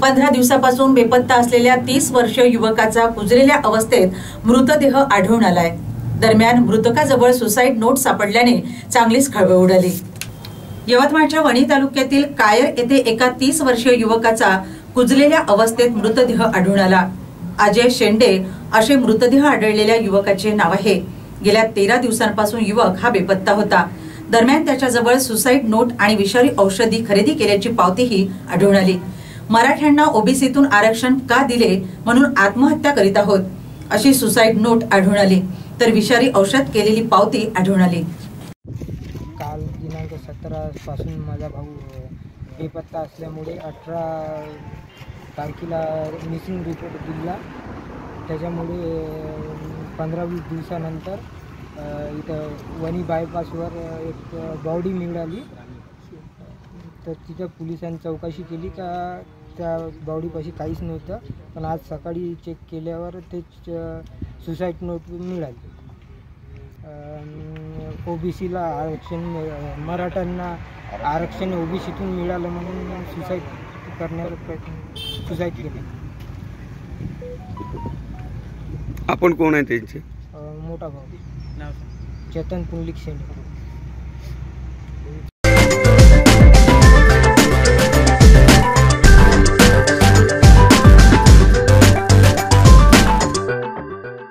15 दिवसापासून बेपत्ता असलेल्या 30 वर्षीय युवकाचा कुजलेल्या अवस्थेत मृतदेह आढळून आलाय। दरम्यान मृतकाजवळ सुसाईड नोट सापडल्याने चांगलीच खळबळ उडाली। यवतमाळच्या वणी तालुक्यातील कायर येथे एका 30 वर्षीय युवकाचा कुजलेल्या अवस्थेत मृतदेह आढळून आला। अजय शेंडे असे मृतदेह आढळलेल्या युवकाचे नाव आहे। गेल्या 13 दिवसांपासून युवक हा बेपत्ता होता। दरम्यान त्याच्याजवळ सुसाईड नोट आणि विषारी औषधी खरेदी केल्याची पावतीही आढळून आली। मराठ्यांना ओबीसीतून आरक्षण का दिले म्हणून आत्महत्या करीत आहोत अशी सुसाईड नोट आढळून आली, तर विषारी औषध केलेली पावती आढळून आली। काल दिनांक 17 पासून माझा भाऊ बेपत्ता असल्यामुळे 18 तारखेला मिसिंग रिपोर्ट दिला। त्याच्यामुळे 15-20 दिवसानंतर इथं वणी बायपासवर एक बॉडी मिळाली। तर तिथं पोलिसांनी चौकशी केली का त्या बॉडीपाशी काहीच नव्हतं, पण आज सकाळी चेक केल्यावर तेच सुसाईड नोट मिळाली। ओबीसीला आरक्षण, मराठ्यांना आरक्षण ओबीसीतून मिळालं म्हणून सुसाईड केले। आपण कोण आहे त्यांचे? मोठा भाऊ चेतन पुंडलिक शेंडे।